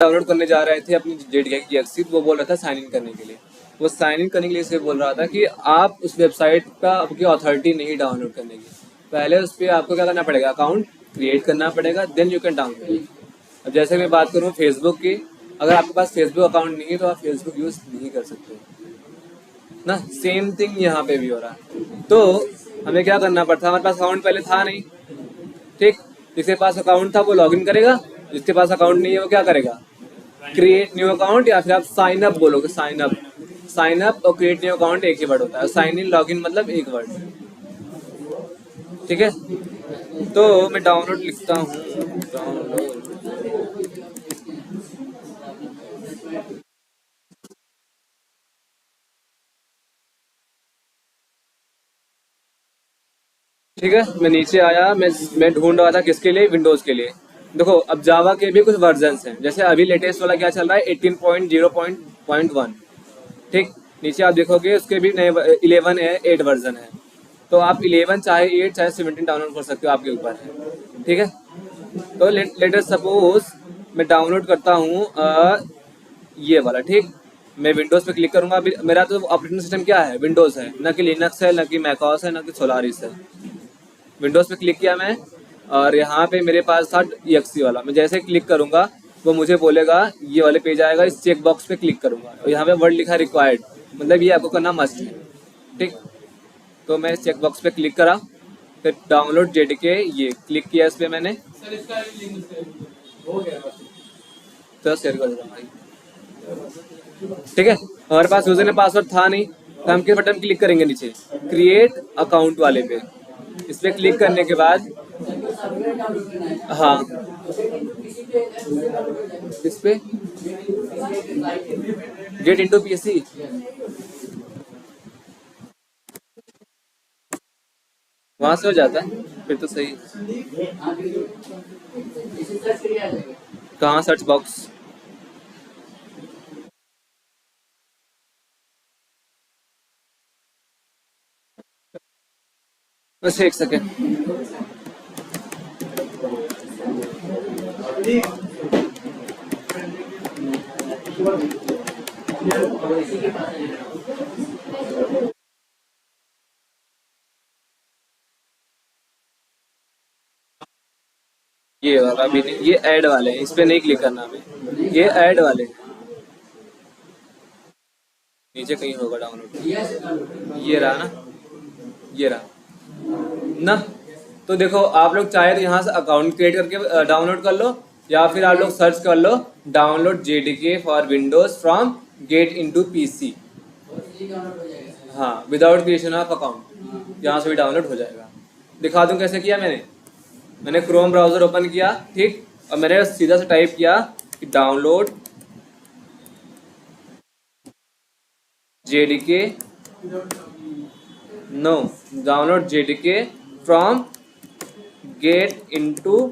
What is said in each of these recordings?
Download करने जा रहे थे अपनी जेडीके की एक्सी, तो वो बोल रहा था साइन इन करने के लिए। वो साइन इन करने के लिए इसे बोल रहा था कि आप उस वेबसाइट का आपकी अथॉरिटी नहीं डाउनलोड करने की। पहले उस पर आपको क्या करना पड़ेगा, अकाउंट क्रिएट करना पड़ेगा, देन यू कैन डाउनलोड। अब जैसे मैं बात करूँ फेसबुक की, अगर आपके पास फेसबुक अकाउंट नहीं है तो आप फेसबुक यूज़ नहीं कर सकते ना। सेम थिंग यहाँ पे भी हो रहा है। तो हमें क्या करना पड़ता, हमारे पास अकाउंट पहले था नहीं, ठीक। जिसके पास अकाउंट था वो लॉगिन करेगा, जिसके पास अकाउंट नहीं है वो क्या करेगा, क्रिएट न्यू अकाउंट, या फिर आप साइन अप बोलोगे। साइन अप, साइन अप और क्रिएट न्यू अकाउंट एक ही वर्ड होता है, साइन इन लॉग इन मतलब एक वर्ड, ठीक है। तो मैं डाउनलोड लिखता हूँ, डाउनलोड, ठीक है। मैं नीचे आया, मैं ढूंढ रहा था किसके लिए, विंडोज के लिए। देखो अब जावा के भी कुछ वर्जन्स हैं, जैसे अभी लेटेस्ट वाला क्या चल रहा है 18.0.1, ठीक। नीचे आप देखोगे उसके भी नए 11 है, 8 वर्जन है। तो आप 11 चाहे 8 चाहे 17 डाउनलोड कर सकते हो, आपके ऊपर है, ठीक है। तो लेटर सपोज मैं डाउनलोड करता हूँ ये वाला, ठीक। मैं विंडोज़ पे क्लिक करूंगा। अभी मेरा तो ऑपरेटिंग सिस्टम क्या है, विंडोज़ है, ना कि लिनक्स है, ना कि मैकओएस है, ना कि सोलारिस है। विंडोज़ पे क्लिक किया मैं, और यहाँ पे मेरे पास था EXE वाला। मैं जैसे क्लिक करूँगा वो मुझे बोलेगा, ये वाले पेज आएगा, इस चेक बॉक्स पे क्लिक करूँगा और यहाँ पे वर्ड लिखा है रिक्वायर्ड, मतलब ये आपको करना मस्ट है, ठीक। तो मैं इस चेक बॉक्स पे क्लिक करा, फिर डाउनलोड जेडीके ये क्लिक किया इस पर मैंने, तो शेयर कर देता भाई, ठीक है। हमारे पास यूजर ने पासवर्ड था नहीं, तो हम किस बटन क्लिक करेंगे, नीचे क्रिएट अकाउंट वाले पे। इस पे क्लिक करने के बाद, हाँ इस पे गेट इनटू पीसी, वहां से हो जाता है फिर तो सही। कहाँ सर्च बॉक्स, बस एक सेकेंड। ये वाला अभी नहीं, ये ऐड वाले हैं, इस पे नहीं क्लिक करना हमें, ये ऐड वाले नीचे कहीं होगा डाउनलोड, ये रहा ना, ये रहा ना। तो देखो आप लोग चाहे तो यहाँ से अकाउंट क्रिएट करके डाउनलोड कर लो, या फिर आप लोग सर्च कर लो download JDK for Windows from get into PC, हाँ विदाउट क्रिएशन ऑफ अकाउंट, यहाँ से भी डाउनलोड हो जाएगा। दिखा दूँ कैसे किया मैंने। मैंने क्रोम ब्राउजर ओपन किया, ठीक, और मैंने सीधा से टाइप किया कि download JDK, no, download JDK from get into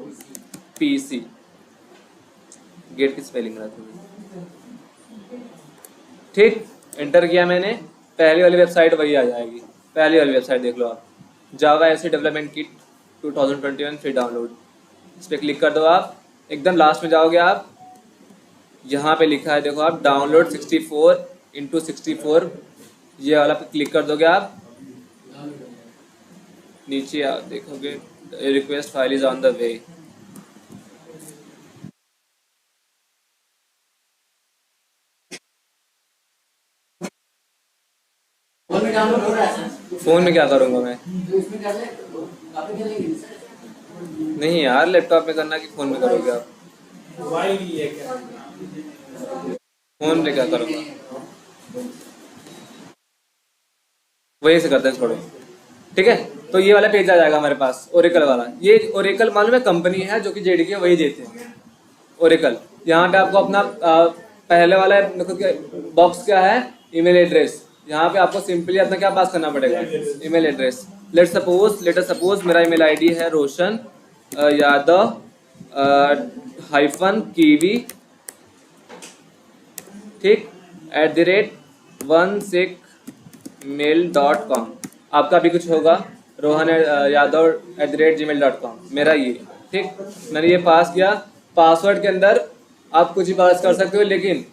PC. Get की स्पेलिंग रहा था, ठीक। एंटर किया मैंने, पहली वाली वेबसाइट वही आ जाएगी। पहली वाली वेबसाइट देख लो आप, जावा ऐसे डेवलपमेंट किट 2021 फ्री डाउनलोड। इस पर क्लिक कर दो आप, एकदम लास्ट में जाओगे आप, यहाँ पे लिखा है देखो आप, डाउनलोड 64x64, ये वाला पे क्लिक कर दोगे आप। नीचे आप देखोगे request file is on the way. Phone में क्या करूंगा मैं, नहीं यार लैपटॉप में करना कि फोन में करोगे आप, फोन में क्या करूंगा, वही से करते हैं छोड़ो, ठीक है। तो ये वाला पेज आ जाएगा हमारे पास, ओरेकल वाला। ये ओरेकल मालूम है कंपनी है जो कि जेडीके वही देते हैं, ओरेकल। यहाँ पे आपको अपना पहले वाला बॉक्स क्या है, ईमेल एड्रेस। यहाँ पे आपको सिंपली अपना क्या पास करना पड़ेगा, ईमेल एड्रेस। लेटर सपोज मेरा ईमेल आईडी है रोशन यादव -कीवी, ठीक, @16mail.com। आपका भी कुछ होगा, रोहन यादव @gmail.com, मेरा ये, ठीक। मैंने ये पास किया। पासवर्ड के अंदर आप कुछ भी पास कर सकते हो, लेकिन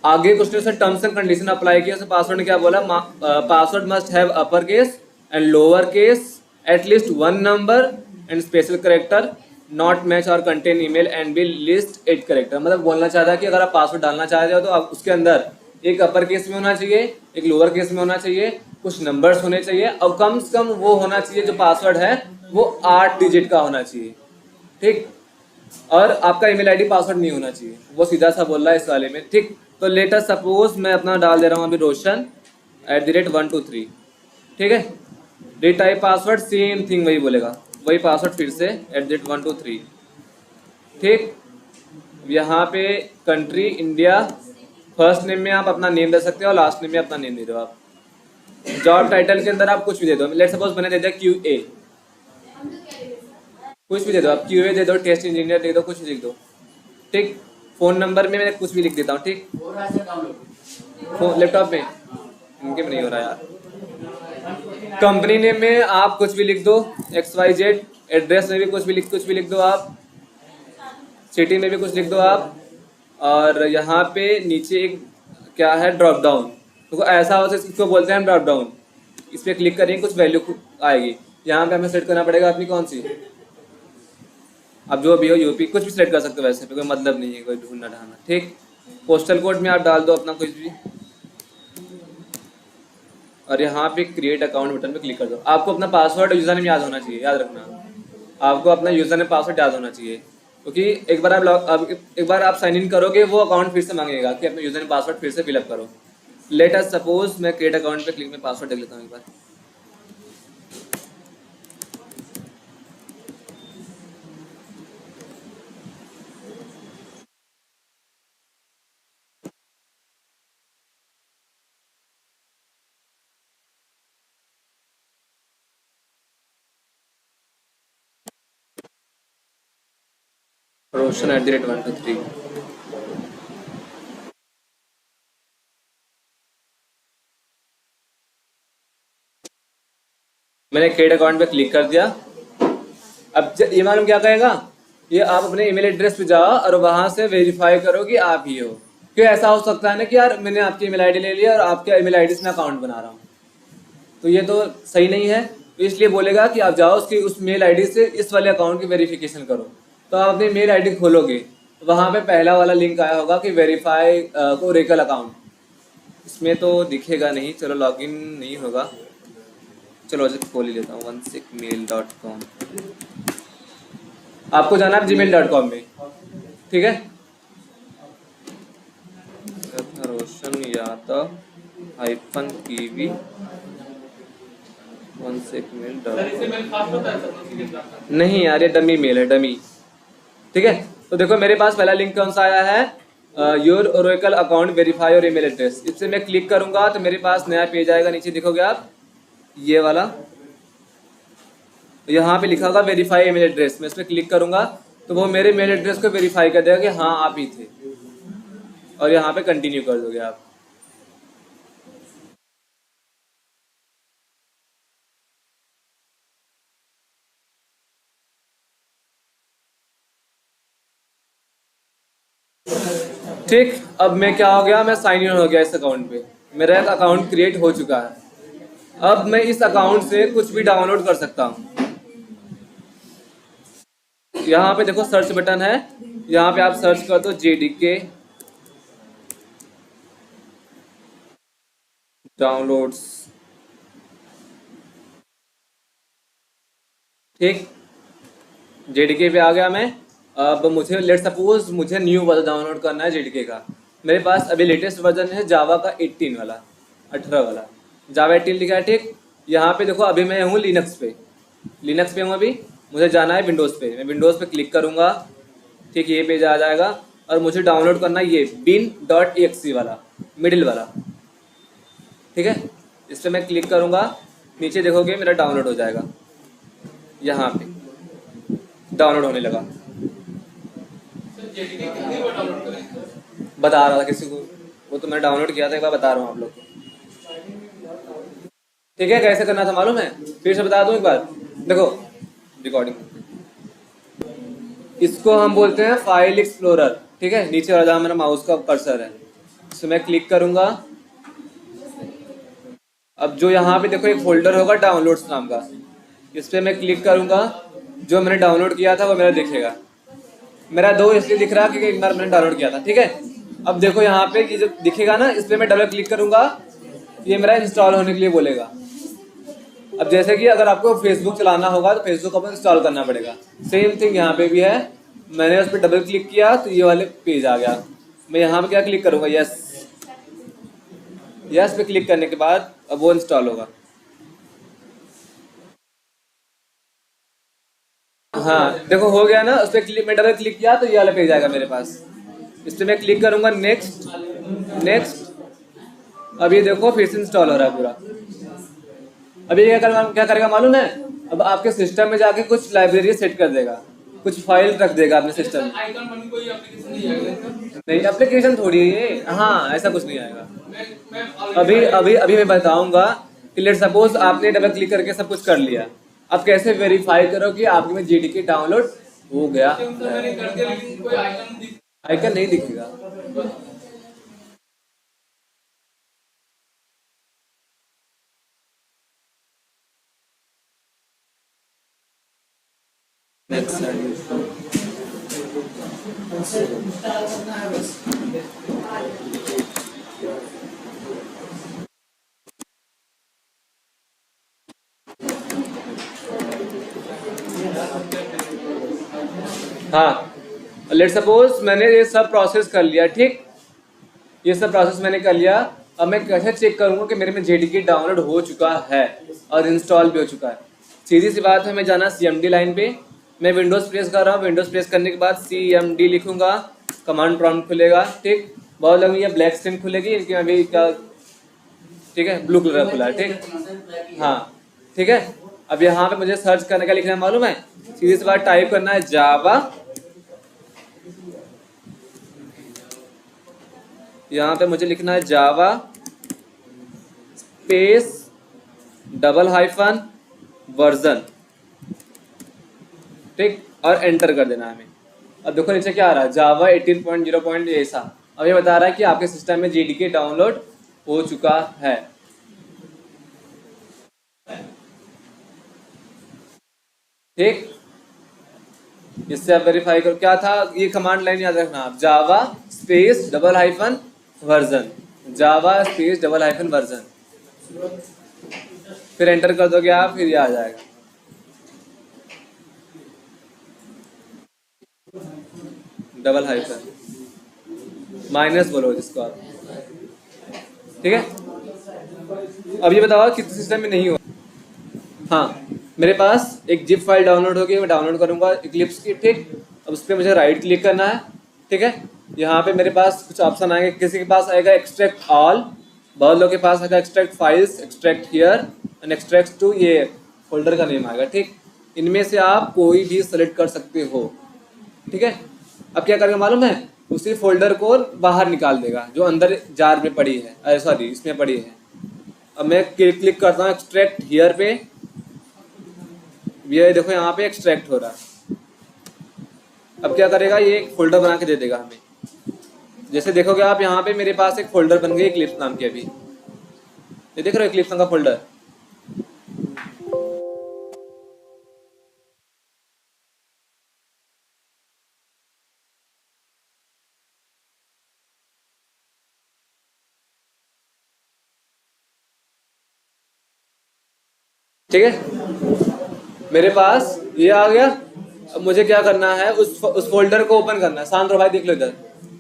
आगे कुछ ने टर्म्स एंड कंडीशन अप्लाई किया। तो पासवर्ड ने क्या बोला, password must have upper case and lower case, at least one number and special character, not match और contain email and be least 8 character. मतलब बोलना चाहता है कि अगर आप पासवर्ड डालना चाहते हो तो आप उसके अंदर एक अपर केस में होना चाहिए, एक लोअर केस में होना चाहिए, कुछ नंबर्स होने चाहिए, और कम से कम वो होना चाहिए जो पासवर्ड है वो 8 डिजिट का होना चाहिए। ठीक, और आपका ईमेल आईडी पासवर्ड नहीं होना चाहिए। वो सीधा सा बोल रहा है इस वाले में। ठीक, तो लेटर सपोज मैं अपना डाल दे रहा हूँ अभी रोशन @123। ठीक है, रीटाइप पासवर्ड, सेम थिंग वही बोलेगा, वही पासवर्ड फिर से @123। ठीक, यहाँ पे कंट्री इंडिया, फर्स्ट नेम में आप अपना नेम दे सकते हो और लास्ट नेम में अपना नेम दे दो आप। जॉब टाइटल के अंदर आप कुछ भी दे दो, लेट सपोज मैंने दे दिया QA, कुछ भी दे दो आप, QA दे दो, टेस्ट इंजीनियर दे दो, कुछ भी लिख दो। ठीक, फोन नंबर में मैं कुछ भी लिख देता हूँ। ठीक, लैपटॉप में इनके में नहीं हो रहा यार। कंपनी नेम में आप कुछ भी लिख दो, XYZ। एड्रेस में भी कुछ भी लिख दो आप, सिटी में भी कुछ लिख दो आप। और यहाँ पे नीचे एक क्या है, ड्रॉप डाउन। तो ऐसा होता है, इसको बोलते हैं ड्रॉप डाउन। इस पर क्लिक करेंगे, कुछ वैल्यू आएगी। यहाँ पे हमें सेट करना पड़ेगा अपनी कौन सी, अब जो भी हो यूपी, कुछ भी सिलेक्ट कर सकते हो, वैसे पे कोई मतलब नहीं है कोई ढूंढना ढाना। ठीक, पोस्टल कोड में आप डाल दो अपना कुछ भी, और यहाँ पे क्रिएट अकाउंट बटन पे क्लिक कर दो। आपको अपना पासवर्ड और यूजर नेम याद होना चाहिए, याद रखना आपको अपना यूजर नेम पासवर्ड याद होना चाहिए, क्योंकि एक बार आप साइन इन करोगे वो अकाउंट फिर से मांगेगा कि अपना यूजर नेम पासवर्ड फिर से फिलअप करो। लेट अस सपोज मैं क्रिएट अकाउंट पे क्लिक में पासवर्ड देख लेता हूँ एक बार। रोशन @123। मैंने क्रिएट अकाउंट पे क्लिक कर दिया। अब ये मालूम क्या कहेगा, ये आप अपने ईमेल एड्रेस पे जाओ और वहां से वेरीफाई करो कि आप ही हो। क्यों ऐसा हो सकता है ना कि यार मैंने आपकी ईमेल आईडी ले लिया और आपके ईमेल आईडी से मैं अकाउंट बना रहा हूँ, तो ये तो सही नहीं है। तो इसलिए बोलेगा कि आप जाओ उसकी उस मेल आईडी से इस वाले अकाउंट की वेरिफिकेशन करो। तो आप अपनी मेल आईडी खोलोगे तो वहाँ पे पहला वाला लिंक आया होगा कि वेरीफाई ओरेकल अकाउंट। इसमें तो दिखेगा नहीं, चलो लॉगिन नहीं होगा, चलो अच्छा खोल ही लेता हूँ 16mail.com। आपको जाना है gmail.com में। ठीक है, रोशन यादव -KV 16mail.com। नहीं यार, ये डमी मेल है, डमी। ठीक है, तो देखो मेरे पास पहला लिंक कौन सा आया है, योर ओरेकल अकाउंट वेरीफाई और ईमेल एड्रेस। इससे मैं क्लिक करूंगा तो मेरे पास नया पेज आएगा, नीचे देखोगे आप ये वाला, यहाँ पे लिखा होगा वेरीफाई ईमेल एड्रेस। मैं इस पर क्लिक करूंगा तो वो मेरे मेल एड्रेस को वेरीफाई कर देगा कि हाँ आप ही थे, और यहाँ पे कंटिन्यू कर दोगे आप। ठीक, अब मैं क्या हो गया, मैं साइन इन हो गया इस अकाउंट पे, मेरा एक अकाउंट क्रिएट हो चुका है। अब मैं इस अकाउंट से कुछ भी डाउनलोड कर सकता हूँ। यहाँ पे देखो सर्च बटन है, यहाँ पे आप सर्च कर दो JDK डाउनलोड्स। ठीक, JDK पे आ गया मैं। अब मुझे लेट सपोज मुझे न्यू वर्जन डाउनलोड करना है JDK का। मेरे पास अभी लेटेस्ट वर्जन है जावा का 18 वाला, 18 वाला जावा 18 लिखा है। ठीक, यहाँ पे देखो अभी मैं हूँ लिनक्स पे हूँ अभी, मुझे जाना है विंडोज़ पे। मैं विंडोज़ पे क्लिक करूँगा, ठीक, ये पेज आ जाएगा और मुझे डाउनलोड करना है ये bin.exe वाला, मिडिल वाला। ठीक है, इस पर मैं क्लिक करूँगा, नीचे देखोगे मेरा डाउनलोड हो जाएगा, यहाँ पे डाउनलोड होने लगा। बता रहा था किसी को, वो तो मैं डाउनलोड किया था, एक बार बता रहा हूँ आप लोग को। ठीक है, कैसे करना था मालूम है, फिर से बता दूं एक बार। देखो रिकॉर्डिंग, इसको हम बोलते हैं फाइल एक्सप्लोरर। ठीक है, नीचे वाला जहाँ मेरा माउस का कर्सर है, इसमें मैं क्लिक करूंगा। अब जो यहाँ पे देखो एक फोल्डर होगा डाउनलोड्स नाम का, इस पर मैं क्लिक करूंगा। जो मैंने डाउनलोड किया था वो मेरा दिखेगा। मेरा 2 इसलिए दिख रहा क्योंकि एक बार मैंने डाउनलोड किया था। ठीक है, अब देखो यहाँ पे ये जो दिखेगा ना, इस पर मैं डबल क्लिक करूंगा, ये मेरा इंस्टॉल होने के लिए बोलेगा। अब जैसे कि अगर आपको फेसबुक चलाना होगा तो फेसबुक आपको इंस्टॉल करना पड़ेगा, सेम थिंग यहाँ पे भी है। मैंने उस पर डबल क्लिक किया तो ये वाले पेज आ गया। मैं यहाँ पे क्या क्लिक करूंगा, यस, यस पे क्लिक करने के बाद अब वो इंस्टॉल होगा। हाँ देखो हो गया ना, उस पर क्लिक, मैं डबल क्लिक किया तो ये वाला पेज आएगा मेरे पास। इस पर मैं क्लिक करूंगा, नेक्स्ट नेक्स्ट। अब ये देखो फिर से इंस्टॉल हो रहा है पूरा। अब ये क्या करेगा मालूम है, अब आपके सिस्टम में जाके कुछ लाइब्रेरी सेट कर देगा, कुछ फाइल रख देगा अपने सिस्टम में। नहीं, एप्लीकेशन थोड़ी है ये, हाँ ऐसा कुछ नहीं आएगा। अभी अभी अभी मैं बताऊंगा कि लेट सपोज आपने डबल क्लिक करके सब कुछ कर लिया, अब कैसे वेरीफाई करो कि आपके में जेडीके डाउनलोड हो गया। आइकन नहीं दिखेगा। हाँ, लेट सपोज मैंने ये सब प्रोसेस कर लिया। ठीक, ये सब प्रोसेस मैंने कर लिया। अब मैं कैसे चेक करूंगा कि मेरे में जेडीके डाउनलोड हो चुका है और इंस्टॉल भी हो चुका है। सीधी सी बात है, मैं जाना CMD लाइन पे, मैं विंडोज़ प्रेस कर रहा हूँ। विंडोज़ प्रेस करने के बाद CMD लिखूंगा, कमांड प्रॉम्प्ट खुलेगा। ठीक, बहुत लोग ये ब्लैक स्क्रीन खुलेगी, लेकिन अभी क्या, ठीक है, ब्लू कलर का खुला है। ठीक, हाँ ठीक है। अब यहाँ पे मुझे सर्च करने का लिखना है मालूम है, सीधी सी बात टाइप करना है जावा। यहाँ पे मुझे लिखना है Java space double hyphen version. ठीक, और एंटर कर देना है हमें। अब देखो नीचे क्या आ रहा है, जावा 18.0. ऐसा। अब ये बता रहा है कि आपके सिस्टम में जेडीके डाउनलोड हो चुका है। ठीक, इससे आप वेरीफाई करो। क्या था ये कमांड लाइन याद रखना आप, Java space double hyphen version, Java space double hyphen version, फिर एंटर कर दोगे आप, फिर ये आ जाएगा डबल हाइफन माइनस बोलो जिसको आप। ठीक है, अब ये बताओ किस सिस्टम में नहीं हो। हाँ, मेरे पास एक जिप फाइल डाउनलोड होगी, मैं डाउनलोड करूंगा इक्लिप्स की। ठीक, अब उस पर मुझे राइट क्लिक करना है। ठीक है, यहाँ पे मेरे पास कुछ ऑप्शन आएंगे। किसी के पास आएगा एक्सट्रैक्ट ऑल, बहुत लोगों के पास आएगा extract files, extract here and extract to, ये फोल्डर का नेम आएगा। ठीक, इनमें से आप कोई भी सेलेक्ट कर सकते हो। ठीक है, अब क्या करेगा मालूम है, उसी फोल्डर को बाहर निकाल देगा जो अंदर जार में पड़ी है, अरे सॉरी इसमें पड़ी है। अब मैं क्लिक करता हूँ एक्सट्रैक्ट हियर पे, ये देखो यहाँ पे एक्सट्रैक्ट हो रहा है। अब क्या करेगा, ये एक फोल्डर बना के दे देगा हमें। जैसे देखोगे आप यहाँ पे मेरे पास एक फोल्डर बन गई इक्लिप्स नाम की। अभी ये देख रहे हो इक्लिप्स नाम का फोल्डर। ठीक है, मेरे पास ये आ गया। अब मुझे क्या करना है, उस फोल्डर को ओपन करना है। शांत रहो भाई, देख लो इधर,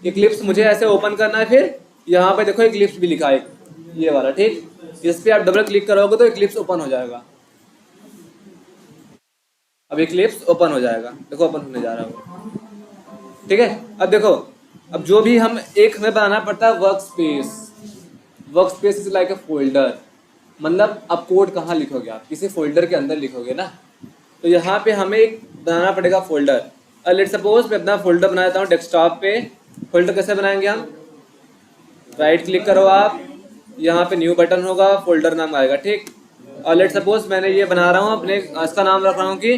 इक्लिप्स मुझे ऐसे ओपन करना है। फिर यहाँ पे देखो इक्लिप्स भी लिखा है, ये वाला। ठीक, इस पे आप डबल क्लिक करोगे तो इक्लिप्स ओपन हो जाएगा। अब इक्लिप्स ओपन हो जाएगा, देखो ओपन होने जा रहा है। ठीक है, अब देखो, अब जो भी हमें बनाना पड़ता है work space. Work space is like a folder, मतलब अब कोड कहाँ लिखोगे आप, किसी फोल्डर के अंदर लिखोगे ना। तो यहाँ पे हमें एक बनाना पड़ेगा फोल्डर। लेट सपोज मैं अपना फोल्डर बना देता हूँ डेस्कटॉप पे। फोल्डर कैसे बनाएंगे हम, राइट क्लिक करो आप, यहाँ पे न्यू बटन होगा, फोल्डर नाम आएगा। ठीक, और लेट सपोज मैंने ये बना रहा हूँ अपने, इसका नाम रख रहा हूँ कि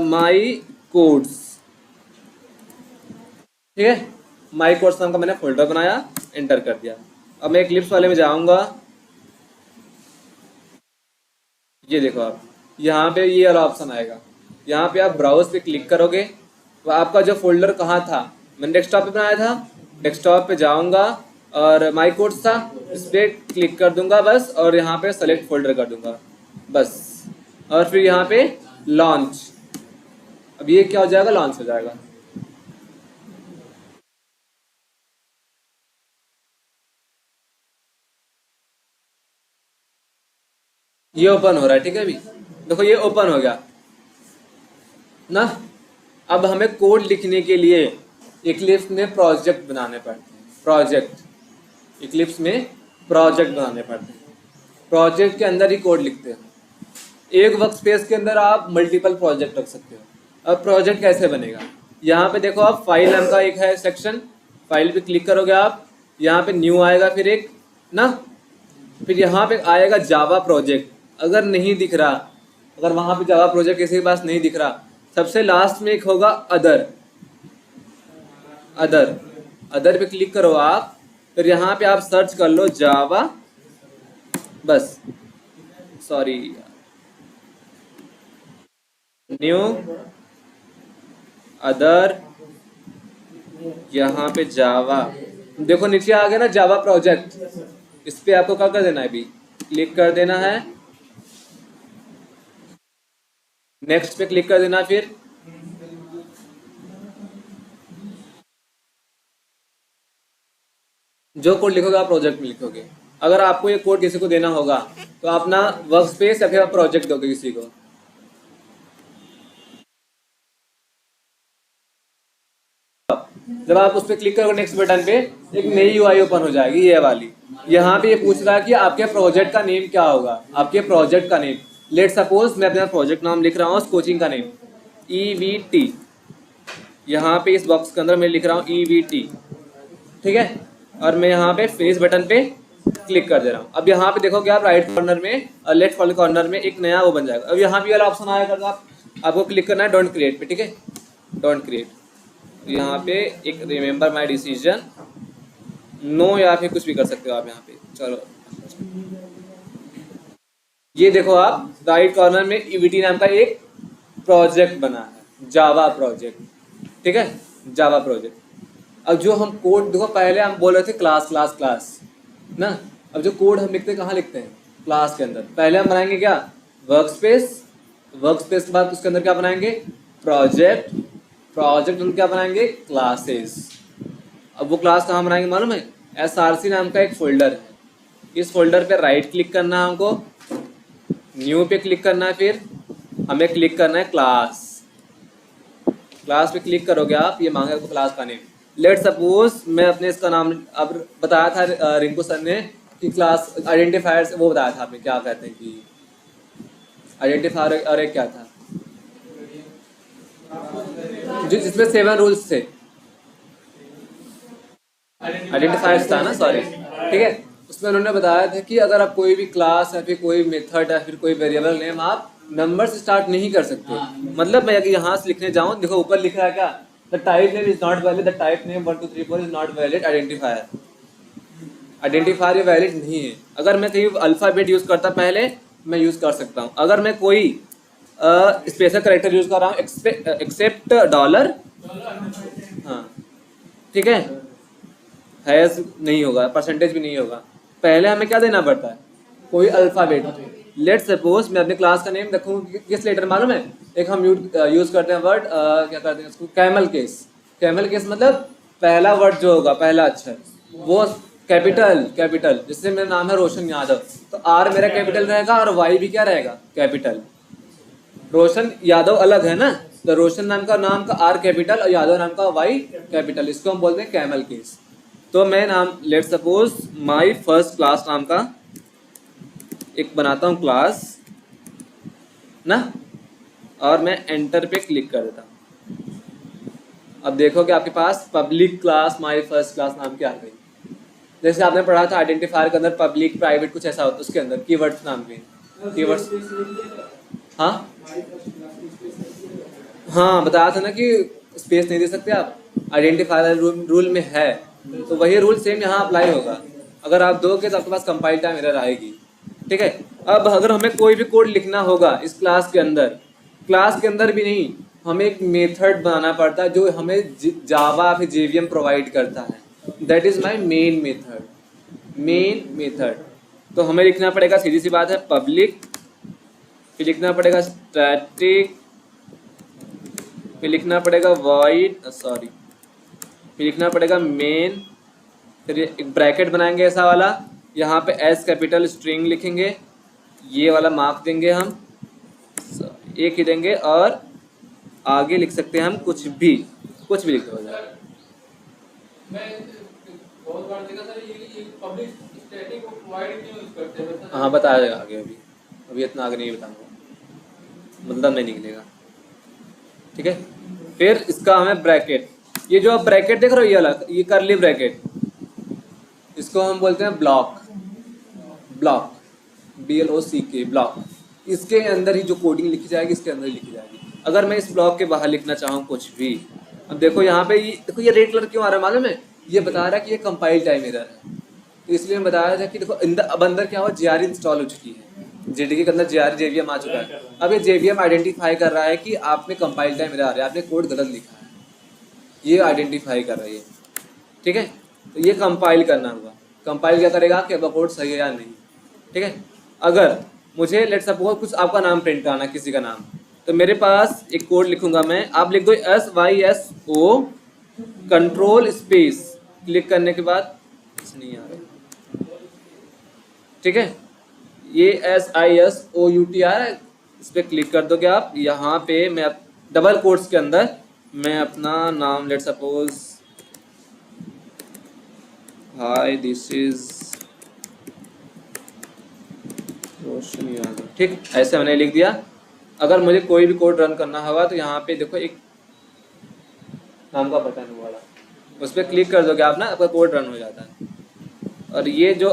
माई कोड्स। ठीक है, माई कोर्स नाम का मैंने फोल्डर बनाया, एंटर कर दिया। अब मैं इक्लिप्स वाले में जाऊंगा, ये देखो आप यहाँ पे ये वाला ऑप्शन आएगा, यहाँ पे आप ब्राउज पे क्लिक करोगे तो आपका जो फोल्डर कहाँ था, मैंने डेस्कटॉप पे बनाया था, डेस्कटॉप पे जाऊंगा और माई कोर्स था, इस पर क्लिक कर दूंगा बस, और यहाँ पे सेलेक्ट फोल्डर कर दूंगा बस, और फिर यहाँ पे लॉन्च। अब ये क्या हो जाएगा, लॉन्च हो जाएगा। ये ओपन हो रहा है, ठीक है। अभी देखो ये ओपन हो गया ना। अब हमें कोड लिखने के लिए इक्लिप्स में प्रोजेक्ट बनाने पड़ते हैं, प्रोजेक्ट इक्लिप्स में प्रोजेक्ट बनाने पड़ते हैं। प्रोजेक्ट के अंदर ही कोड लिखते हैं। एक वर्क स्पेस के अंदर आप मल्टीपल प्रोजेक्ट रख सकते हो। अब प्रोजेक्ट कैसे बनेगा, यहाँ पे देखो आप फाइल नाम का एक है सेक्शन, फाइल पे क्लिक करोगे आप, यहाँ पे न्यू आएगा, फिर एक ना, फिर यहाँ पे आएगा जावा प्रोजेक्ट। अगर नहीं दिख रहा, अगर वहाँ पे जावा प्रोजेक्ट किसी के पास नहीं दिख रहा, सबसे लास्ट में एक होगा अदर, अदर अदर पे क्लिक करो आप, फिर यहाँ पे आप सर्च कर लो जावा, बस सॉरी न्यू अदर, यहाँ पे जावा, देखो नीचे आ गया ना जावा प्रोजेक्ट। इस पे आपको क्या कर देना है, अभी क्लिक कर देना है, नेक्स्ट पे क्लिक कर देना, फिर जो कोड लिखोगे आप प्रोजेक्ट में लिखोगे। अगर आपको ये कोड किसी को देना होगा तो अपना वर्क स्पेस या फिर आप प्रोजेक्ट दोगे किसी को। जब आप उस पर क्लिक करोगे नेक्स्ट बटन पे, एक नई यूआई ओपन हो जाएगी, ये वाली। यहाँ पे ये पूछ रहा है कि आपके प्रोजेक्ट का नेम क्या होगा, आपके प्रोजेक्ट का नेम। लेट सपोज मैं अपना प्रोजेक्ट नाम लिख रहा हूँ, कोचिंग का नेम EVT, यहाँ पे इस बॉक्स के अंदर मैं लिख रहा हूँ EVT, ठीक है। और मैं यहाँ पे फिनिश बटन पे क्लिक कर दे रहा हूँ। अब यहाँ पे देखोगे आप राइट कॉर्नर में और लेफ्ट कॉर्नर में एक नया वो बन जाएगा। अब यहाँ पे वाला ऑप्शन आएगा, तो आपको क्लिक करना है डोंट क्रिएट पे, ठीक है, डोंट क्रिएट। यहाँ पे एक रिमेंबर माई डिसीजन, नो या फिर कुछ भी कर सकते हो आप यहाँ पे। चलो ये देखो आप राइट कॉर्नर में EVT नाम का एक प्रोजेक्ट बना है, जावा प्रोजेक्ट, ठीक है, जावा प्रोजेक्ट। अब जो हम कोड देखो, पहले हम बोल रहे थे क्लास क्लास क्लास ना, अब जो कोड हम लिखते हैं कहाँ लिखते हैं, क्लास के अंदर। पहले हम बनाएंगे क्या, वर्क स्पेस, वर्क स्पेस के बाद उसके अंदर क्या बनाएंगे, प्रोजेक्ट, प्रोजेक्ट में क्या बनाएंगे, क्लासेस। अब वो क्लास कहाँ बनाएंगे मालूम है, SRC नाम का एक फोल्डर है, इस फोल्डर पे राइट क्लिक करना है हमको, न्यू पे क्लिक करना है, फिर हमें क्लिक करना है क्लास। क्लास पे क्लिक करोगे आप, ये मांगेगा क्लास का नेम। लेट सपोज मैं अपने इसका नाम, अब बताया था रिंकू सर ने कि क्लास आइडेंटिफायर, वो बताया था आपने क्या कहते हैं कि आइडेंटिफायर, और एक क्या था जिसमें 7 रूल्स थे, आइडेंटिफायर्स था ना, सॉरी, ठीक है। उसमें उन्होंने बताया था कि अगर आप कोई भी क्लास या फिर कोई मेथड या फिर कोई वेरिएबल नेम आप नंबर से स्टार्ट नहीं कर सकते। मतलब मैं अगर यहाँ से लिखने जाऊँ, देखो ऊपर लिख रहा है क्या, the type name is not valid, the type name 1 2 3 4 is not valid identifier, identifier ये वैलिड नहीं है। अगर मैं कहीं अल्फाबेट यूज करता पहले, मैं यूज कर सकता हूँ। अगर मैं कोई स्पेशल कैरेक्टर यूज कर रहा हूँ, एक्सेप्ट डॉलर, हाँ ठीक है नहीं होगा, परसेंटेज भी नहीं होगा। पहले हमें क्या देना पड़ता है, कोई अल्फाबेट। लेट सपोज मैं अपने क्लास का नेम रखूँ किस लेटर मालूम है, एक हम यूज करते हैं वर्ड, क्या करते हैं उसको, कैमल केस। कैमल केस मतलब पहला वर्ड जो होगा, पहला अक्षर वो कैपिटल, कैपिटल। जिससे मेरा नाम है रोशन यादव, तो R मेरा कैपिटल रहेगा और Y भी क्या रहेगा, कैपिटल। रोशन यादव अलग है ना, तो रोशन नाम का R कैपिटल और यादव नाम का Y कैपिटल, इसको हम बोलते हैं कैमल केस। तो मैं नाम let suppose my first class नाम का एक बनाता हूँ क्लास ना, और मैं एंटर पे क्लिक कर देता हूँ। अब देखो कि आपके पास public class my first class नाम की आ गई। जैसे आपने पढ़ा था आइडेंटिफायर के अंदर पब्लिक प्राइवेट कुछ ऐसा होता है, उसके अंदर कीवर्ड्स नाम के कीवर्ड्स। हाँ हाँ बताया था ना कि स्पेस नहीं दे सकते आप, आइडेंटिफायर रूल में है, तो वही रूल सेम यहाँ अप्लाई होगा। अगर आप दोगे तो आपके पास कंपाइल टाइम एरर आएगी। ठीक है, अब अगर हमें कोई भी कोड लिखना होगा इस क्लास के अंदर भी नहीं, हमें एक मेथड बनाना पड़ता है जो हमें जावा फिर जेवीएम प्रोवाइड करता है। That is my main method. तो हमें लिखना पड़ेगा, सीधी सी बात है, पब्लिक, फिर लिखना पड़ेगा स्टैटिक, फिर लिखना पड़ेगा वॉइड, फिर लिखना पड़ेगा मेन, फिर एक ब्रैकेट बनाएंगे ऐसा वाला, यहाँ पे एस कैपिटल स्ट्रिंग लिखेंगे, ये वाला मार्क देंगे हम, एक ही देंगे, और आगे लिख सकते हैं हम कुछ भी लिख दो। हाँ बताया आगे, अभी इतना आगे नहीं बताऊंगा, मतलब नहीं निकलेगा। ठीक है, फिर इसका हमें ब्रैकेट, ये जो आप ब्रैकेट देख रहे हो ये अलग, ये करली ब्रैकेट, इसको हम बोलते हैं ब्लॉक, BLOCK ब्लॉक। इसके अंदर ही जो कोडिंग लिखी जाएगी इसके अंदर ही लिखी जाएगी। अगर मैं इस ब्लॉक के बाहर लिखना चाहूँ कुछ भी, अब देखो यहाँ पे देखो ये रेड कलर क्यों आ रहा है मालूम है, ये बता रहा है कि ये कंपाइल टाइम एरर है। तो इसलिए मैं बताया था कि देखो अब अंदर क्या हुआ, JR इंस्टॉल हो चुकी है, JDK के अंदर JR JVM आ चुका है। अब ये JVM आइडेंटिफाई कर रहा है कि आपने कंपाइल टाइम एरर आ रहा है, आपने कोड गलत लिखा है, ये आइडेंटिफाई कर रही है। ठीक है, तो ये कंपाइल करना होगा। कंपाइल क्या करेगा कि अब कोड सही है या नहीं। ठीक है, अगर मुझे लेट्स सपोज कुछ आपका नाम प्रिंट कराना, किसी का नाम, तो मेरे पास एक कोड लिखूंगा मैं, आप लिख दो SYSO कंट्रोल स्पेस, क्लिक करने के बाद नहीं आ रहा। ठीक है, ये SISOUT आ रहा है, इस पर क्लिक कर दोगे आप। यहाँ पे मैं डबल कोट्स के अंदर मैं अपना नाम let suppose hi this is Roshan Yadav, ठीक, ऐसे मैंने लिख दिया। अगर मुझे कोई भी कोड रन करना होगा तो यहाँ पे देखो एक नाम का बटन वाला, उस पर क्लिक कर दोगे आप ना, आपका कोड रन हो जाता है। और ये जो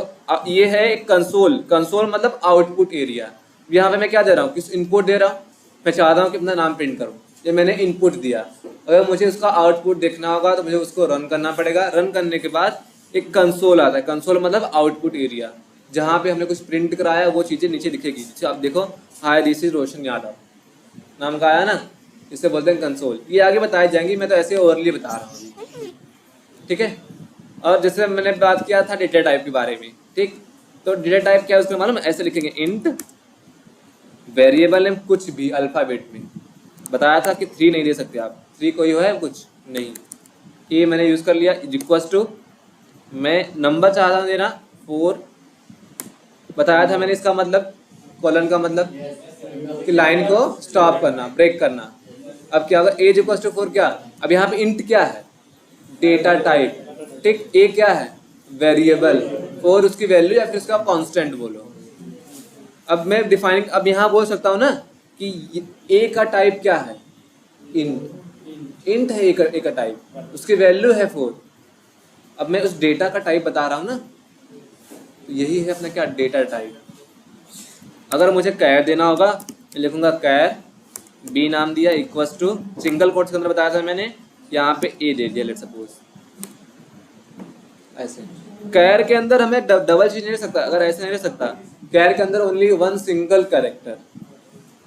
ये है एक कंसोल मतलब आउटपुट एरिया। यहाँ पे मैं क्या दे रहा हूँ, किस इनपुट दे रहा हूँ, मैं चाह रहा हूँ कि अपना नाम प्रिंट करूँ, ये मैंने इनपुट दिया। अगर मुझे उसका आउटपुट देखना होगा तो मुझे उसको रन करना पड़ेगा। रन करने के बाद एक कंसोल आता है, कंसोल मतलब आउटपुट एरिया, जहाँ पे हमने कुछ प्रिंट कराया वो चीज़ें नीचे दिखेगी। आप देखो हाय दिस इज रोशन यादव नाम का आया ना, इससे बोलते हैं कंसोल। ये आगे बताई जाएंगी, मैं तो ऐसे ओवरली बता रहा हूँ। ठीक है, और जैसे मैंने बात किया था डेटा टाइप के बारे में, ठीक, तो डेटा टाइप क्या है उसमें मालूम, ऐसे लिखेंगे इंट वेरिएबल नेम कुछ भी अल्फाबेट में। बताया था कि 3 नहीं दे सकते आप, 3 कोई है कुछ नहीं, ये मैंने यूज़ कर लिया। इक्वल्स टू मैं नंबर चाहता हूँ देना 4, बताया था मैंने इसका मतलब, कॉलन का मतलब कि लाइन को स्टॉप करना, ब्रेक करना। अब क्या होगा, एज इक्वल्स टू 4 क्या, अब यहाँ पे इंट क्या है, डेटा टाइप, ठीक, ए क्या है वेरिएबल, 4 उसकी वैल्यू या फिर उसका कांस्टेंट बोलो। अब मैं डिफाइनिंग, अब यहाँ बोल सकता हूँ ना कि ए का टाइप क्या है, इंट है ए का टाइप, उसकी वैल्यू है 4। अब मैं उस डेटा का टाइप बता रहा हूँ ना, तो यही है अपना क्या, डेटा टाइप। अगर मुझे कैर देना होगा मैं लिखूंगा कैर, बी नाम दिया, इक्वल्स टू सिंगल कोट्स के अंदर बताया था मैंने, यहाँ पे ए दे दिया लेट सपोज। ऐसे कैर के अंदर हमें डबल चीज नहीं रख सकता, अगर ऐसे नहीं रख सकता, कैर के अंदर ओनली 1 सिंगल कैरेक्टर,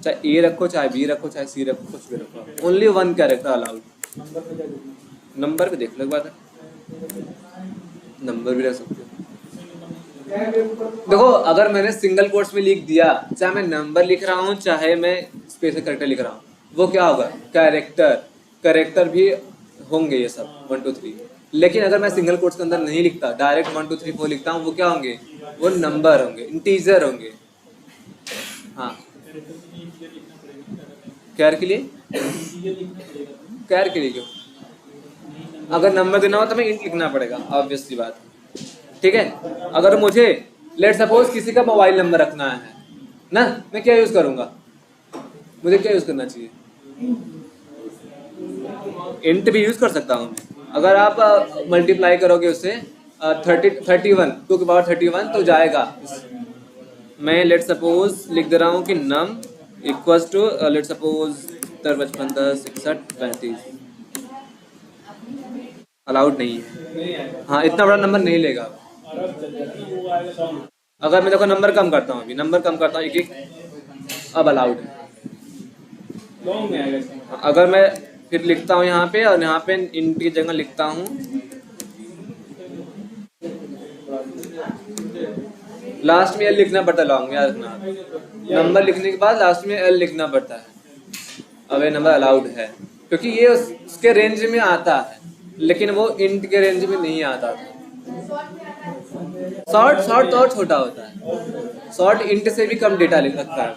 चाहे ए रखो, चाहे बी रखो, चाहे सी रखो, कुछ भी रखो, ओनली 1 कैरेक्टर अलाउड। नंबर भी देख लो एक बार, नंबर भी रख सकते हो। देखो अगर मैंने सिंगल कोट्स में लिख दिया, चाहे मैं नंबर लिख रहा हूँ चाहे मैं स्पेशल कैरेक्टर लिख रहा हूँ, वो क्या होगा, कैरेक्टर भी होंगे ये सब 1 2 3। लेकिन अगर मैं सिंगल कोट्स के अंदर नहीं लिखता, डायरेक्ट 1 2 3 4 लिखता हूँ, वो क्या होंगे, वो नंबर होंगे, इंटीजर होंगे। हाँ, कैर के लिए क्यों, अगर नंबर देना हो तो मैं इंट लिखना पड़ेगा, ऑब्वियसली बात है। ठीक है, अगर मुझे लेट सपोज किसी का मोबाइल नंबर रखना है ना, मैं क्या यूज करूंगा, मुझे क्या यूज करना चाहिए, इंट भी यूज कर सकता हूँ मैं। अगर आप मल्टीप्लाई करोगे उससे 31 2 के पावर 31 तो जाएगा। मैं लेट सपोज लिख दे रहा हूँ कि num equals to let suppose 55 10 61 35, allowed नहीं है। हाँ, इतना बड़ा नंबर नहीं लेगा। अगर मैं देखो नंबर कम करता हूँ, अभी नंबर कम करता हूँ एक एक, अब अलाउड है। अगर मैं फिर लिखता हूँ यहाँ पे, और यहाँ पे इंट की जगह लिखता हूँ, लास्ट में एल लिखना पड़ता है, लॉन्ग, याद रखना। नंबर लिखने के बाद लास्ट में एल लिखना पड़ता है। अब ये नंबर अलाउड है क्योंकि ये उसके रेंज में आता है, लेकिन वो इंट के रेंज में नहीं आता था। शॉर्ट तो और छोटा होता है, शॉर्ट इंट से भी कम डेटा लिख सकता है।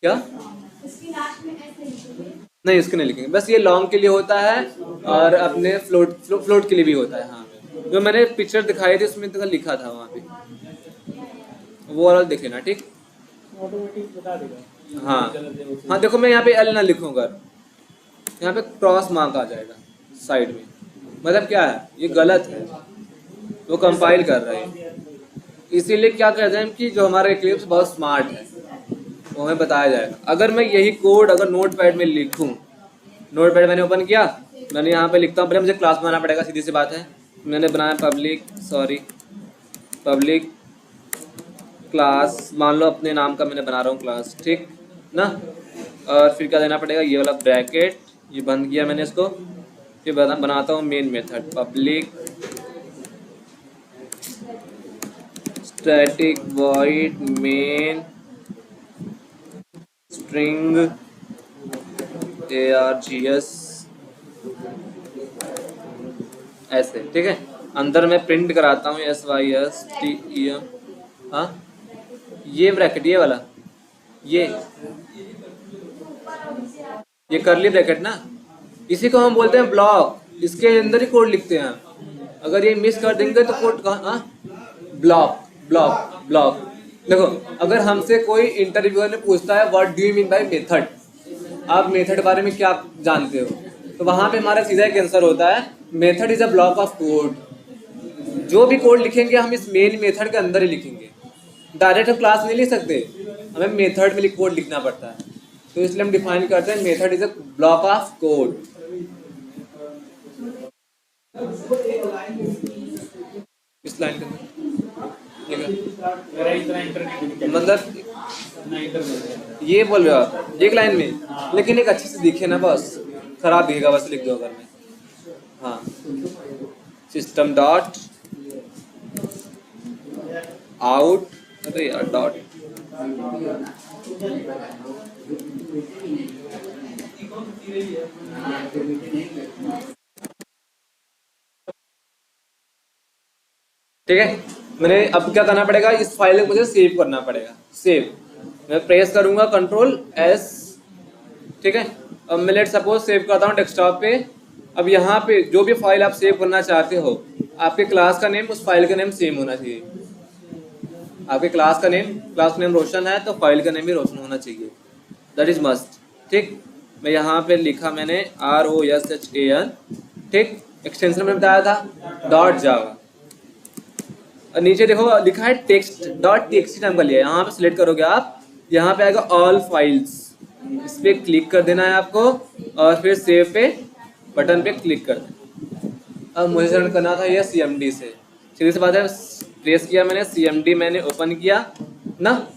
क्या नहीं, उसके नहीं लिखेंगे, बस ये लॉन्ग के लिए होता है और अपने फ्लोट के लिए भी होता है। हाँ, जो मैंने पिक्चर दिखाई थी उसमें तो लिखा था वहाँ पे, वो वाला देख लेना, ठीक। ऑटोमेटिक बता देगा। हाँ देखो, मैं यहाँ पे एल ना लिखूंगा, यहाँ पे क्रॉस मार्क आ जाएगा साइड में, मतलब क्या है, ये गलत है, वो कंपाइल कर रहा है। इसीलिए क्या कहते हैं कि जो हमारा इक्लिप्स बहुत स्मार्ट है, वो हमें बताया जाएगा। अगर मैं यही कोड अगर नोटपैड में लिखूं, नोटपैड मैंने ओपन किया, मैंने यहाँ पे लिखता हूँ, पहले मुझे क्लास बनाना पड़ेगा, सीधी सी बात है। मैंने बनाया पब्लिक क्लास, मान लो अपने नाम का मैंने बना रहा हूँ क्लास, ठीक ना। और फिर क्या देना पड़ेगा, ये वाला ब्रैकेट, ये बंद किया मैंने इसको। फिर बनाता हूँ main method, public static void main string args, ऐसे, ठीक है। अंदर मैं प्रिंट कराता हूँ system। हाँ, ये ब्रैकेट, ये वाला, ये करली ब्रैकेट ना, इसी को हम बोलते हैं ब्लॉक। इसके अंदर ही कोड लिखते हैं। अगर ये मिस कर देंगे तो कोड कहाँ, ब्लॉक ब्लॉक ब्लॉक। देखो, अगर हमसे कोई इंटरव्यूअर ने पूछता है what do you mean by method, आप मेथड के बारे में क्या जानते हो, तो वहां पे हमारा सीधा एक आंसर होता है, method is a block of code. जो भी कोड लिखेंगे हम इस मेन मेथड के अंदर ही लिखेंगे, डायरेक्ट हम क्लास नहीं लिख सकते, हमें मेथड में कोड लिखना पड़ता है। तो इसलिए हम डिफाइन करते हैं method is a block of code. इस लाइन के मतलब ये बोल रहे हो आप एक लाइन में, लेकिन एक अच्छे से दिखे ना, बस खराब दिखेगा, बस लिख दो अगर मैं। हाँ, सिस्टम डॉट आउट, अरे यार डॉट, ठीक है। मैंने अब क्या करना पड़ेगा, इस फाइल को मुझे सेव करना पड़ेगा। सेव मैं प्रेस करूंगा कंट्रोल एस, ठीक है। अब मैं लेट सपोज सेव करता हूँ डेस्कटॉप पे। अब यहाँ पे जो भी फाइल आप सेव करना चाहते हो, आपके क्लास का नेम उस फाइल का नेम सेम होना चाहिए। आपके क्लास का नेम रोशन है, तो फाइल का नेम भी रोशन होना चाहिए, दैट इज मस्ट, ठीक। मैं यहाँ पे लिखा मैंने ROSHAN, ठीक। एक्सटेंशन में बताया था डॉट जावा, और नीचे देखो लिखा है टेक्स्ट डॉट टीएक्सटी नाम का लिया। यहाँ पे सिलेक्ट करोगे आप, यहाँ पे आएगा ऑल फाइल्स, इस पे क्लिक कर देना है आपको, और फिर सेव पे बटन पे क्लिक कर देना। अब मुझे रन करना था ये CMD से, सीधी सी बात है, प्रेस किया मैंने CMD, मैंने ओपन किया ना,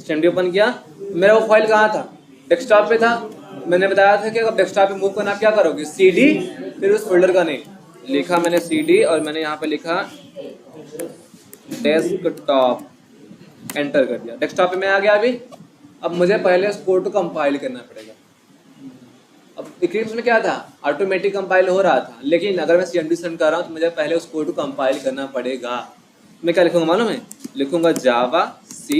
CMD ओपन किया, मेरा वो फाइल कहाँ था, डेस्कटॉप पे था। मैंने बताया था कि अगर डेस्कटॉप पे मूव करना, क्या करोगे, CD, फिर उस फोल्डर का नेम लिखा मैंने CD, और मैंने यहाँ पे लिखा डेस्कटॉप, एंटर कर दिया, डेस्कटॉप पे मैं आ गया। अभी अब मुझे पहले उस कोड को कंपाइल करना पड़ेगा। अब इक्लिप्स में क्या था, ऑटोमेटिक कंपाइल हो रहा था, लेकिन अगर मैं CMD रन कर रहा हूँ तो मुझे पहले उस कोड को कंपाइल करना पड़ेगा। मैं क्या लिखूंगा मालूम है, लिखूंगा जावा C,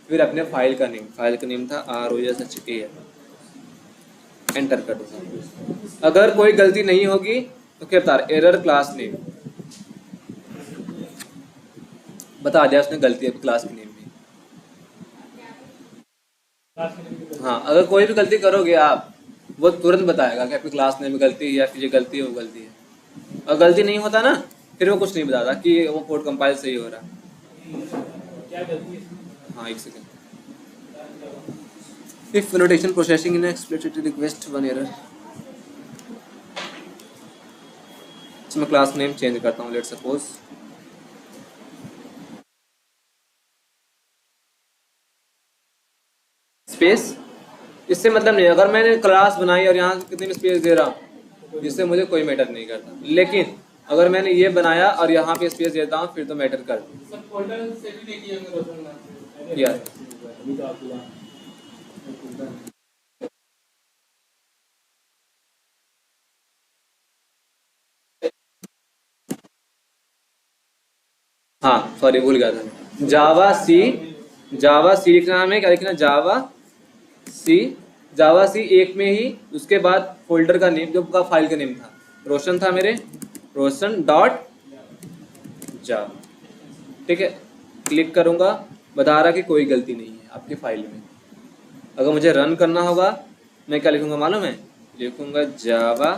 फिर अपने फाइल का नेम था ROSHAN, एंटर कर दूंगा। अगर कोई गलती नहीं होगी तो क्या बता रहा, एरर क्लास नेम, बता दिया उसने गलती है क्लास के नेम में। हाँ, अगर कोई भी गलती करोगे आप, वो तुरंत बताएगा कि आपकी क्लास नेम में गलती है, या फिर ये गलती है, वो गलती है। और गलती नहीं होता ना, फिर वो कुछ नहीं बताता कि वो कोड कंपाइल सही हो रहा है। हाँ, एक second. If annotation processing in explicit request one error, मैं क्लास नेम चेंज करता हूँ, लेट सपोज स्पेस। इससे मतलब नहीं, अगर मैंने क्लास बनाई और यहाँ कितनी भी स्पेस दे रहा हूँ, इससे मुझे कोई मैटर नहीं करता। लेकिन अगर मैंने ये बनाया और यहाँ पे स्पेस देता हूँ, फिर तो मैटर कर किया। हाँ सॉरी, भूल गया था। जावा सी लिखना है, क्या लिखना, जावा सी एक में ही। उसके बाद फोल्डर का नेम, जो का फाइल का नेम था रोशन था मेरे, रोशन डॉट जावा। ठीक है, क्लिक करूंगा, बता रहा कि कोई गलती नहीं है आपकी फाइल में। अगर मुझे रन करना होगा, मैं क्या लिखूंगा मालूम है, लिखूंगा जावा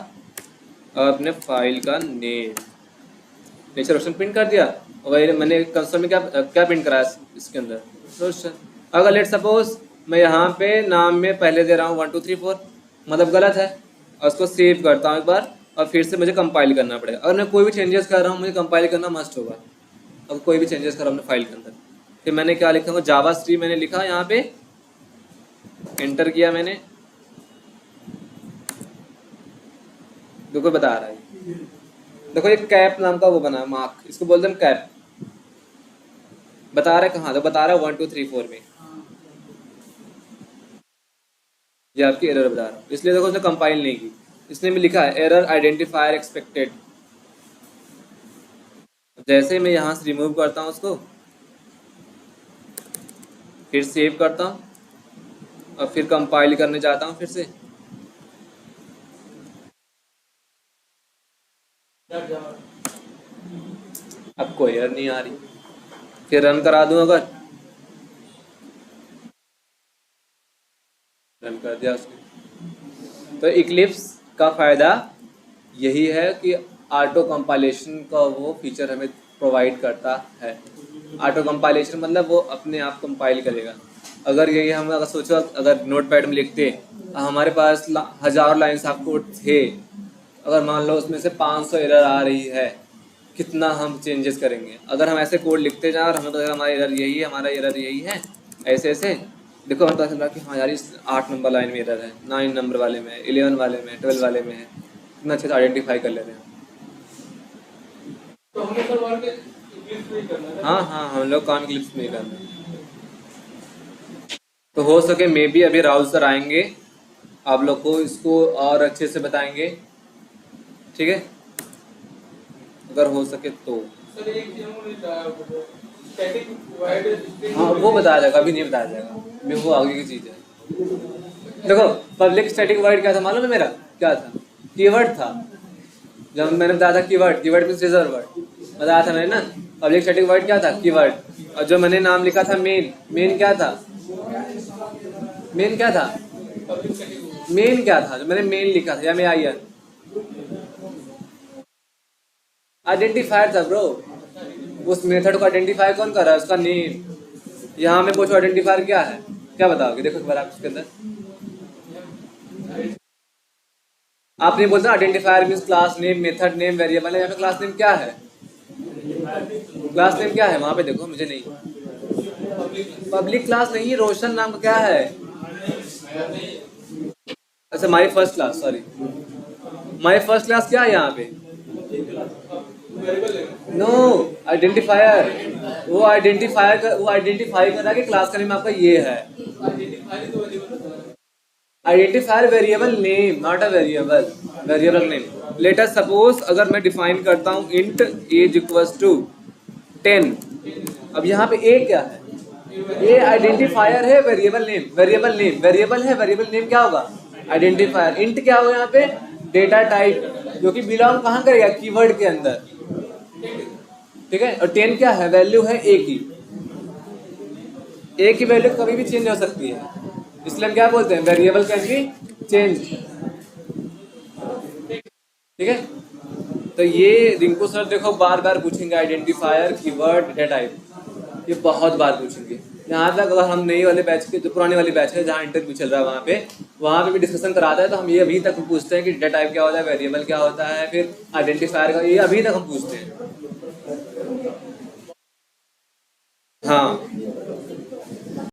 और अपने फाइल का नेम, नीचे रोशन प्रिंट कर दिया। और मैंने कंसोल में क्या क्या प्रिंट कराया इसके अंदर, रोशन। अगर लेट सपोज मैं यहाँ पे नाम में पहले दे रहा हूँ 1 2 3 4, मतलब गलत है, और उसको सेव करता हूँ एक बार, और फिर से मुझे कंपाइल करना पड़ेगा। अगर मैं कोई भी चेंजेस कर रहा हूँ, मुझे कंपाइल करना मस्ट होगा। अगर कोई भी चेंजेस कर रहा हूँ अपने फाइल के अंदर, फिर मैंने क्या लिखा, जावा सी मैंने लिखा यहाँ पे, एंटर किया मैंने, देखो बता रहा है, देखो एक कैप नाम का वो बना मार्क, इसको बोलते हैं कैप। बता रहा है कहाँ, तो बता रहा है 1 2 3 4 में, ये आपकी एरर बता रहा है। इसलिए देखो उसने कंपाइल नहीं की, इसने भी लिखा है एरर आइडेंटिफायर एक्सपेक्टेड। जैसे मैं यहाँ से रिमूव करता हूँ उसको, फिर सेव करता हूँ और फिर कंपाइल करने जाता हूँ फिर से, अब कोई एरर नहीं आ रही। फिर रन करा दूं, अगर रन कर दिया उसने, तो इक्लिप्स का फ़ायदा यही है कि ऑटो कंपाइलेशन का वो फीचर हमें प्रोवाइड करता है। ऑटो कंपाइलेशन मतलब वो अपने आप कंपाइल करेगा। अगर यही हम अगर सोचो, अगर नोटपैड में लिखते, हमारे पास हज़ार लाइन्स ऑफ कोड थे, अगर मान लो उसमें से 500 एरर आ रही है, कितना हम चेंजेस करेंगे। अगर हम ऐसे कोड लिखते जाएं और हमें तो हमारा एरर यही है, हमारा एरर यही है, ऐसे ऐसे देखो हम पता चल रहा कि हाँ यार इस 8 नंबर लाइन में एरर है, 9 नंबर वाले में, 11 वाले में, 12 वाले में है, इतना अच्छे से आइडेंटिफाई कर ले रहे हैं। तो हमें सर और क्लिप्स नहीं करना है। हाँ हाँ, हम लोग काम क्लिप्स नहीं करना। तो हो सके मे बी अभी राउटर आएंगे, आप लोग को इसको और अच्छे से बताएंगे, ठीक है, अगर हो सके तो। सर एक चीज हमको नहीं बताया, स्टैटिक वाइड स्ट्रिंग। हाँ वो बताया जाएगा, अभी नहीं बताया जाएगा, मैं वो आगे की चीज़ है। देखो पब्लिक स्टैटिक वर्ड क्या था मालूम है मेरा, क्या था, कीवर्ड था। जब मैंने बताया था keyword, keyword means reserve word बताया था मैंने ना। पब्लिक स्टैटिक वर्ड क्या था, कीवर्ड। और जो मैंने नाम लिखा था मेन, मेन क्या था, मेन क्या था, मेन क्या था, जो मैंने मेन लिखा था, या मैं आई आइडेंटिफायर था ब्रो। उस मेथड को आइडेंटिफाई कौन कर रहा है, उसका नेम। यहाँ में पूछो आइडेंटिफायर क्या है, क्या बताओगे, देखो एक बार आप उसके अंदर। आप नहीं बोलते identifier means class name, method name, variable है। यहाँ पे क्लास नेम क्या है, क्लास नेम क्या है वहाँ पे देखो, मुझे नहीं, पब्लिक क्लास नहीं, रोशन नाम का क्या है। अच्छा माई first class, sorry my first class क्या है यहाँ पे, नो आइडेंटिफायर। वो आइडेंटिफाई कर रहा है कि क्लास का नेम आपका ये है। Identifier variable name, not a variable, variable name. Let us suppose अगर मैं डिफाइन करता हूँ इंट एज इक्वल्स टू 10। अब यहाँ पे ए क्या है, ये आइडेंटिफायर है, variable name, variable name variable है, वेरिएबल नेम क्या होगा, आइडेंटिफायर। इंट क्या होगा यहाँ पे, डेटा टाइप, जो कि बिलोंग कहाँ करेगा, कीवर्ड के अंदर, ठीक है। और 10 क्या है, वैल्यू है ए की। ए की वैल्यू कभी भी चेंज हो सकती है, इसलिए हम क्या बोलते हैं, वेरिएबल कैन बी चेंज, ठीक है। तो ये रिंकू सर देखो बार बार पूछेंगे, आइडेंटिफायर, कीवर्ड, डेटा टाइप, ये बहुत बार पूछेंगे। यहाँ तक अगर हम नई वाले बैच के, जो पुराने वाली बैच है जहाँ इंटरव्यू चल रहा है वहाँ पे वहाँ पे भी डिस्कशन कराता है, तो हम ये अभी तक पूछते हैं कि डेटा टाइप क्या होता है, वेरिएबल क्या होता है, फिर आइडेंटिफायर का, ये अभी तक हम पूछते हैं। हाँ।